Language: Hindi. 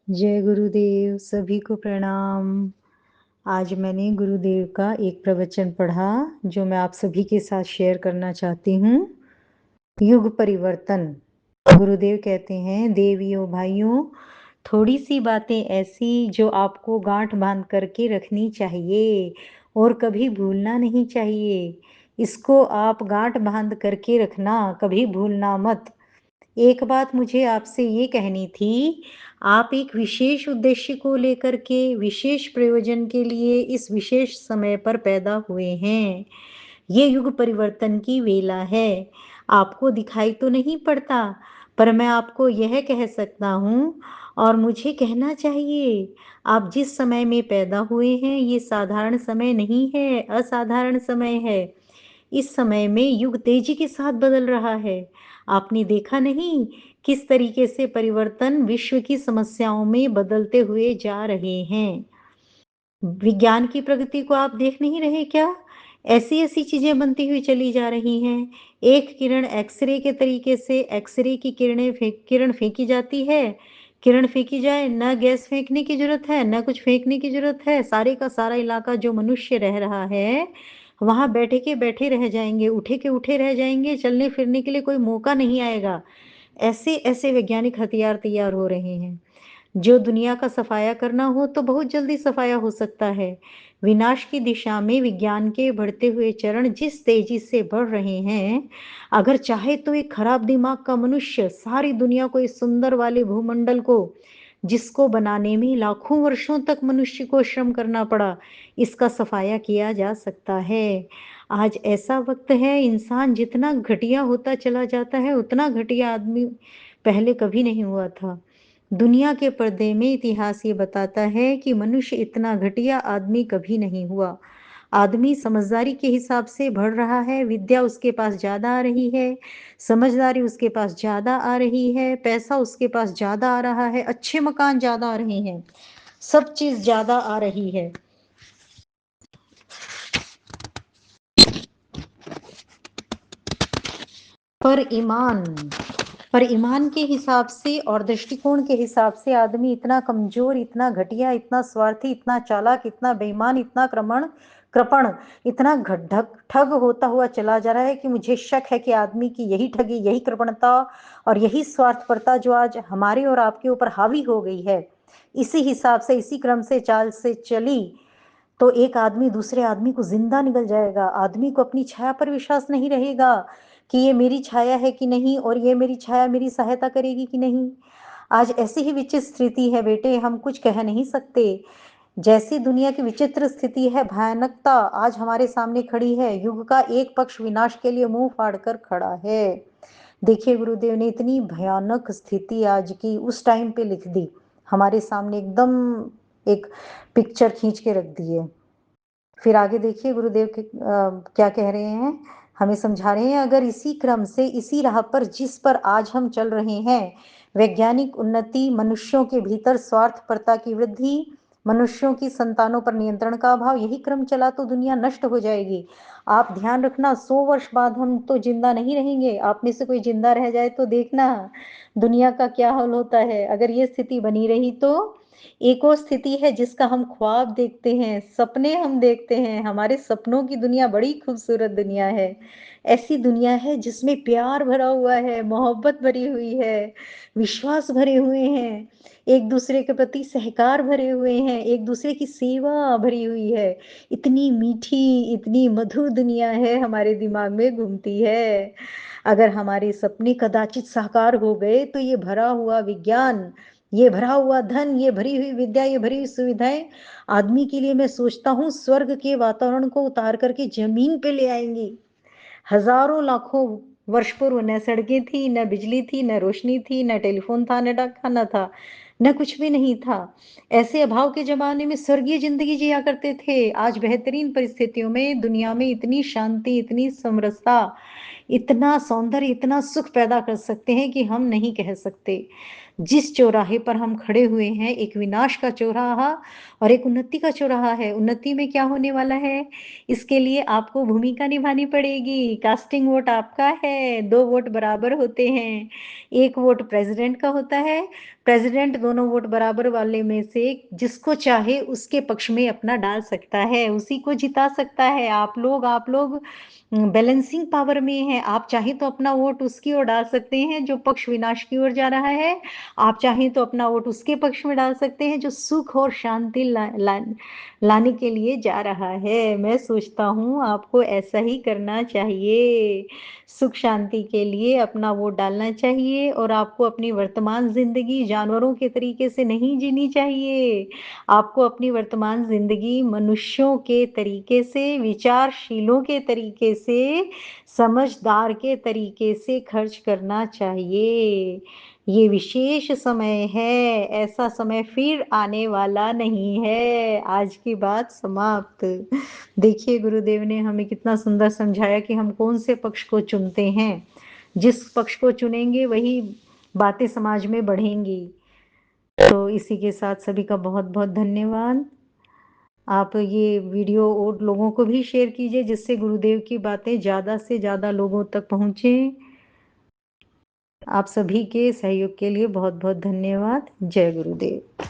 जय गुरुदेव, सभी को प्रणाम। आज मैंने गुरुदेव का एक प्रवचन पढ़ा जो मैं आप सभी के साथ शेयर करना चाहती हूँ। युग परिवर्तन। गुरुदेव कहते हैं, देवियों भाइयों, थोड़ी सी बातें ऐसी जो आपको गांठ बांध करके रखनी चाहिए और कभी भूलना नहीं चाहिए। इसको आप गांठ बांध करके रखना, कभी भूलना मत। एक बात मुझे आपसे ये कहनी थी, आप एक विशेष उद्देश्य को लेकर के विशेष प्रयोजन के लिए इस विशेष समय पर पैदा हुए हैं। ये युग परिवर्तन की वेला है। आपको दिखाई तो नहीं पड़ता, पर मैं आपको यह कह सकता हूँ और मुझे कहना चाहिए, आप जिस समय में पैदा हुए हैं ये साधारण समय नहीं है, असाधारण समय है। इस समय में युग तेजी के साथ बदल रहा है। आपने देखा नहीं किस तरीके से परिवर्तन विश्व की समस्याओं में बदलते हुए जा रहे हैं। विज्ञान की प्रगति को आप देख नहीं रहे क्या? ऐसी-ऐसी चीजें बनती हुई चली जा रही हैं। एक किरण एक्स-रे के तरीके से एक्स-रे की किरण फेंकी जाती है। किरण फेंकी जाए, न गैस फेंकने की ज़रूरत है, न कुछ फेंकने की ज़रूरत है। सारे का सारा इलाका जो मनुष्य रह रहा है, वहाँ बैठे के बैठे रह जाएँगे, उठे के उठे रह जाएँगे, चलने-फिरने के लिए कोई मौका नहीं आएगा। ऐसे-ऐसे वैज्ञानिक हथियार तैयार हो रहे हैं। जो दुनिया का सफाया करना हो तो बहुत जल्दी सफाया हो सकता है। विनाश की दिशा में विज्ञान के बढ़ते हुए चरण जिस तेजी से बढ़ रहे हैं, अगर चाहे तो एक खराब दिमाग का मनुष्य सारी दुनिया को इस सुंदर वाले भूमंडल को, जिसको बनाने में लाखों वर्षों तक मनुष्य को श्रम करना पड़ा, इसका सफाया किया जा सकता है। आज ऐसा वक्त है, इंसान जितना घटिया होता चला जाता है, उतना घटिया आदमी पहले कभी नहीं हुआ था। दुनिया के पर्दे में इतिहास ये बताता है कि मनुष्य इतना घटिया आदमी कभी नहीं हुआ। आदमी समझदारी के हिसाब से बढ़ रहा है, विद्या उसके पास ज़्यादा आ रही है, समझदारी उसके पास ज़्यादा आ रही है, पैसा उसके पास ज़्यादा आ रहा है, अच्छे मकान ज़्यादा आ रहे हैं, सब चीज़ ज़्यादा आ रही है। पर ईमान पर ईमान के हिसाब से और दृष्टिकोण के हिसाब से आदमी इतना कमजोर, इतना घटिया, इतना स्वार्थी, इतना चालाक, इतना बेईमान, इतना कृपण, इतना ठग होता हुआ चला जा रहा है कि मुझे शक है कि आदमी की यही ठगी, यही कृपणता और यही स्वार्थपरता जो आज हमारे और आपके ऊपर हावी हो गई है, इसी हिसाब से, इसी क्रम से चाल से चली तो एक आदमी दूसरे आदमी को जिंदा निगल जाएगा। आदमी को अपनी छाया पर विश्वास नहीं रहेगा कि ये मेरी छाया है कि नहीं और ये मेरी छाया मेरी सहायता करेगी कि नहीं। आज ऐसी ही विचित्र स्थिति है बेटे, हम कुछ कह नहीं सकते। जैसी दुनिया की विचित्र स्थिति है, भयानकता आज हमारे सामने खड़ी है। युग का एक पक्ष विनाश के लिए मुंह फाड़कर खड़ा है। देखिए, गुरुदेव ने इतनी भयानक स्थिति आज की उस टाइम पे लिख दी, हमारे सामने एकदम एक पिक्चर खींच के रख दी है। फिर आगे देखिए गुरुदेव क्या कह रहे हैं, हमें समझा रहे हैं, अगर इसी क्रम से इसी राह पर जिस पर आज हम चल रहे हैं, वैज्ञानिक उन्नति, मनुष्यों के भीतर स्वार्थपरता की वृद्धि, मनुष्यों की संतानों पर नियंत्रण का अभाव, यही क्रम चला तो दुनिया नष्ट हो जाएगी। आप ध्यान रखना, 100 वर्ष बाद हम तो जिंदा नहीं रहेंगे। आप में से कोई जिंदा रह जाए तो देखना दुनिया का क्या हाल होता है। अगर ये स्थिति बनी रही तो एक और स्थिति है जिसका हम ख्वाब देखते हैं, सपने हम देखते हैं। हमारे सपनों की दुनिया बड़ी खूबसूरत दुनिया है। ऐसी दुनिया है जिसमें प्यार भरा हुआ है, मोहब्बत भरी हुई है, विश्वास भरे हुए हैं, एक दूसरे के प्रति सहकार भरे हुए हैं, एक दूसरे की सेवा भरी हुई है। इतनी मीठी, इतनी मधुर दुनिया है, हमारे दिमाग में घूमती है। अगर हमारे सपने कदाचित साकार हो गए तो ये भरा हुआ विज्ञान, ये भरा हुआ धन, ये भरी हुई विद्या, ये भरी हुई सुविधाएं आदमी के लिए मैं सोचता हूँ स्वर्ग के वातावरण को उतार करके जमीन पे ले आएंगी। हजारों लाखों वर्ष पूर्व न सड़कें थी, न बिजली थी, न रोशनी थी, न टेलीफोन था, न डाक खाना था, न कुछ भी नहीं था। ऐसे अभाव के जमाने में स्वर्गीय जिंदगी जिया करते थे। आज बेहतरीन परिस्थितियों में दुनिया में इतनी शांति, इतनी समरसता, इतना सौंदर्य, इतना सुख पैदा कर सकते हैं कि हम नहीं कह सकते। जिस चौराहे पर हम खड़े हुए हैं, एक विनाश का चौराहा और एक उन्नति का चौराहा है। उन्नति में क्या होने वाला है? इसके लिए आपको भूमिका निभानी पड़ेगी। कास्टिंग वोट आपका है, 2 वोट बराबर होते हैं। 1 वोट प्रेज़िडेंट का होता है, प्रेज़िडेंट दोनों वोट बराबर वाले में से जिसको चाहे उसके पक्ष में अपना डाल सकता है, उसी को जिता सकता है। आप लोग बैलेंसिंग पावर में हैं, आप चाहें तो अपना वोट उसकी ओर डाल सकते हैं जो पक्ष विनाश की ओर जा रहा है, आप चाहें तो अपना वोट उसके पक्ष में डाल सकते हैं जो सुख और शांति लाने के लिए जा रहा है। मैं सोचता हूँ आपको ऐसा ही करना चाहिए। सुख शांति के लिए अपना वोट डालना चाहिए और आपको अपनी वर्तमान ज़िंदगी जानवरों के तरीके से नहीं जीनी चाहिए। आपको अपनी वर्तमान ज़िंदगी मनुष्यों के तरीके से, विचारशीलों के तरीके से, समझदार के तरीके से खर्च करना चाहिए। ये विशेष समय है, ऐसा समय फिर आने वाला नहीं है। आज की बात समाप्त। देखिए गुरुदेव ने हमें कितना सुंदर समझाया कि हम कौन से पक्ष को चुनते हैं। जिस पक्ष को चुनेंगे वही बातें समाज में बढ़ेंगी। तो इसी के साथ सभी का बहुत-बहुत धन्यवाद। आप ये वीडियो और लोगों को भी शेयर कीजिए जिससे गुरुदेव की बातें ज़्यादा से ज़्यादा लोगों तक पहुँचे। आप सभी के सहयोग के लिए बहुत-बहुत धन्यवाद। जय गुरुदेव।